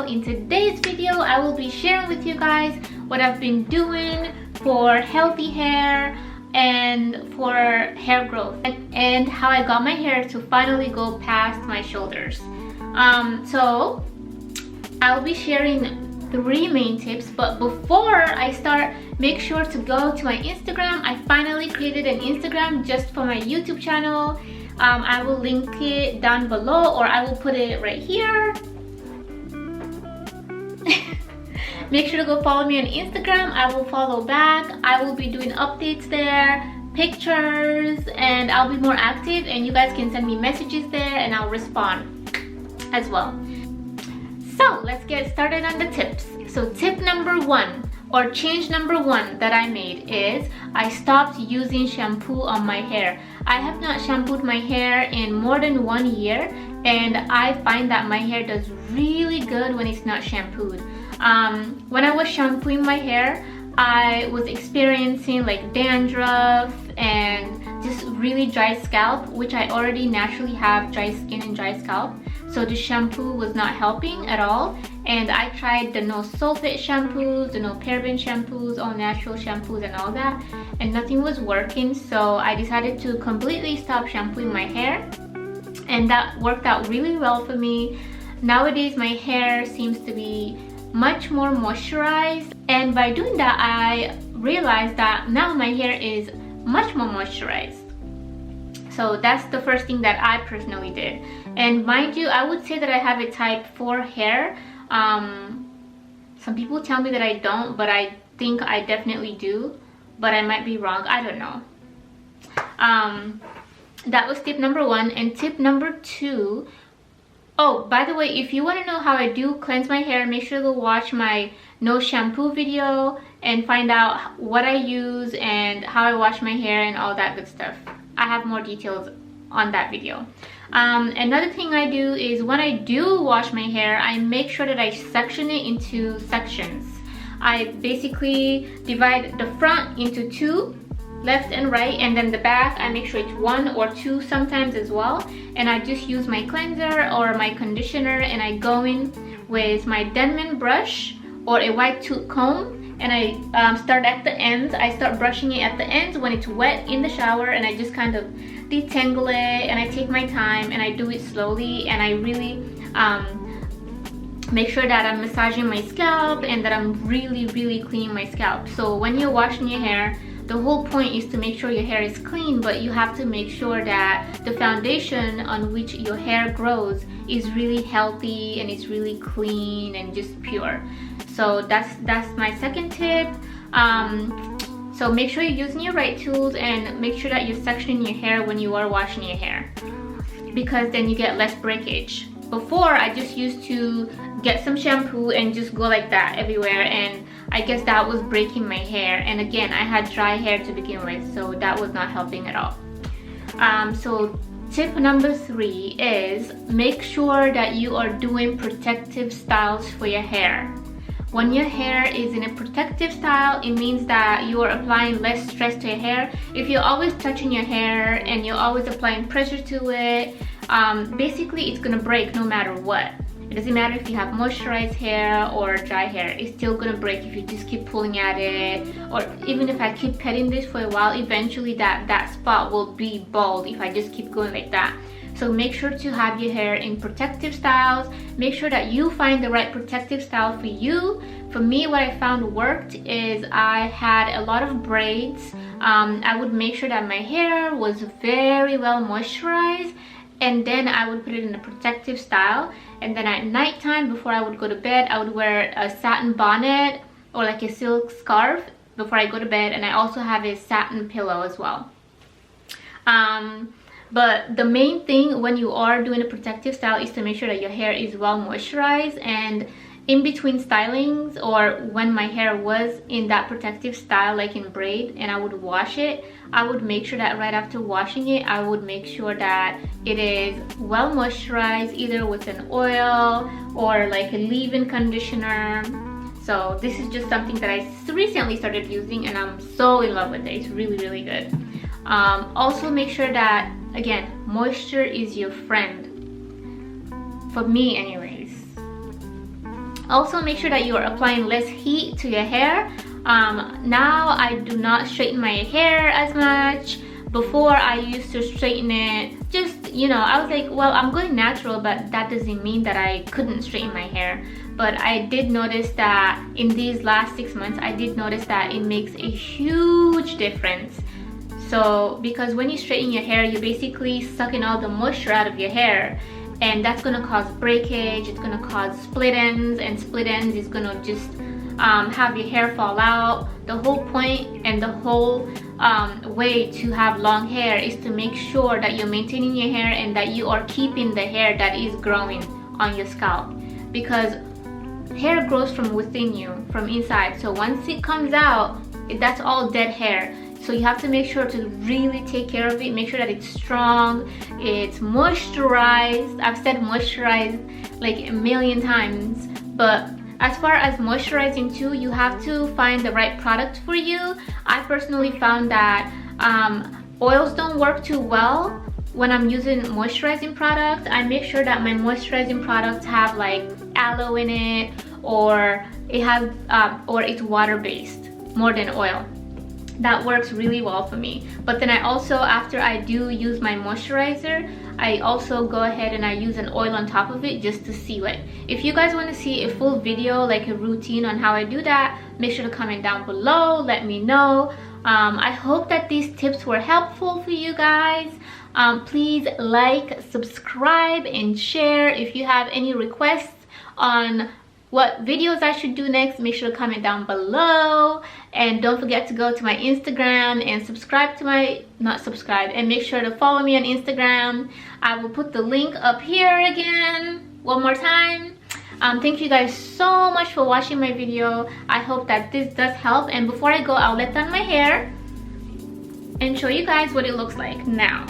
In today's video, I will be sharing with you guys what I've been doing for healthy hair and for hair growth, and how I got my hair to finally go past my shoulders. So I'll be sharing 3 main tips, but before I start, make sure to go to my Instagram. I finally created an Instagram just for my YouTube channel. I will link it down below, or I will put it right here. Make sure to go follow me on Instagram. I will follow back. I will be doing updates there, pictures, and I'll be more active, and you guys can send me messages there and I'll respond as well. So let's get started on the tips. So tip number 1, or change number 1 that I made, is I stopped using shampoo on my hair. I have not shampooed my hair in more than 1 year, and I find that my hair does really good when it's not shampooed. When I was shampooing my hair, I was experiencing like dandruff and just really dry scalp, which I already naturally have dry skin and dry scalp. So the shampoo was not helping at all, and I tried the no sulfate shampoos, the no paraben shampoos, all natural shampoos and all that, and nothing was working. So I decided to completely stop shampooing my hair, and that worked out really well for me. Nowadays my hair seems to be much more moisturized, and by doing that I realized that now my hair is much more moisturized. So that's the first thing that I personally did. And mind you, I would say that I have a type 4 hair. Some people tell me that I don't, but I think I definitely do, but I might be wrong. I don't know. That was tip number 1. And tip number 2, oh, by the way, if you want to know how I do cleanse my hair, make sure to watch my no shampoo video and find out what I use and how I wash my hair and all that good stuff. I have more details on that video. Another thing I do is when I do wash my hair, I make sure that I section it into sections. I basically divide the front into 2, left and right, and then the back I make sure it's 1 or 2 sometimes as well. And I just use my cleanser or my conditioner, and I go in with my Denman brush or a white tooth comb, and I start at the ends. I start brushing it at the ends when it's wet in the shower, and I just kind of detangle it, and I take my time and I do it slowly, and I really make sure that I'm massaging my scalp and that I'm really cleaning my scalp. So when you're washing your hair, the whole point is to make sure your hair is clean, but you have to make sure that the foundation on which your hair grows is really healthy and it's really clean and just pure. So that's my second tip. So make sure you're using your right tools, and make sure that you're sectioning your hair when you are washing your hair, because then you get less breakage. Before, I just used to get some shampoo and just go like that everywhere, and I guess that was breaking my hair. And again, I had dry hair to begin with, so that was not helping at all. So tip number 3 is make sure that you are doing protective styles for your hair. When your hair is in a protective style, it means that you are applying less stress to your hair. If you're always touching your hair and you're always applying pressure to it, basically it's gonna break no matter what. It doesn't matter if you have moisturized hair or dry hair, it's still gonna break if you just keep pulling at it. Or even if I keep petting this for a while, eventually that spot will be bald if I just keep going like that. So make sure to have your hair in protective styles. Make sure that you find the right protective style for you. For me, what I found worked is I had a lot of braids. I would make sure that my hair was very well moisturized, and then I would put it in a protective style. And then at nighttime, before I would go to bed, I would wear a satin bonnet or like a silk scarf before I go to bed. And I also have a satin pillow as well. But the main thing when you are doing a protective style is to make sure that your hair is well moisturized. And in between stylings, or when my hair was in that protective style, like in braid, and I would wash it, I would make sure that right after washing it, I would make sure that it is well moisturized, either with an oil or like a leave-in conditioner. So this is just something that I recently started using, and I'm so in love with it. It's really good. Also make sure that, again, moisture is your friend. For me anyways. Also, make sure that you are applying less heat to your hair. Now I do not straighten my hair as much. Before, I used to straighten it, just, you know, I was like, well, I'm going natural, but that doesn't mean that I couldn't straighten my hair. But I did notice that in these last 6 months, I did notice that it makes a huge difference. So, because when you straighten your hair, you're basically sucking all the moisture out of your hair, and that's gonna cause breakage, it's gonna cause split ends, and split ends is gonna just have your hair fall out. The whole point and the whole way to have long hair is to make sure that you're maintaining your hair and that you are keeping the hair that is growing on your scalp, because hair grows from within you, from inside. So once it comes out, that's all dead hair. So you have to make sure to really take care of it. Make sure that it's strong, it's moisturized. I've said moisturized like a million times, but as far as moisturizing too, you have to find the right product for you. I personally found that oils don't work too well when I'm using moisturizing products. I make sure that my moisturizing products have like aloe in it, or it has or it's water-based more than oil. That works really well for me. But then I also, after I do use my moisturizer, I also go ahead and I use an oil on top of it just to seal it. If you guys want to see a full video, like a routine on how I do that, make sure to comment down below, let me know. I hope that these tips were helpful for you guys. Please like, subscribe, and share. If you have any requests on what videos I should do next, make sure to comment down below. And don't forget to go to my Instagram and subscribe to my, not subscribe, and make sure to follow me on Instagram. I will put the link up here again, one more time. Thank you guys so much for watching my video. I hope that this does help. And before I go, I'll let down my hair and show you guys what it looks like now.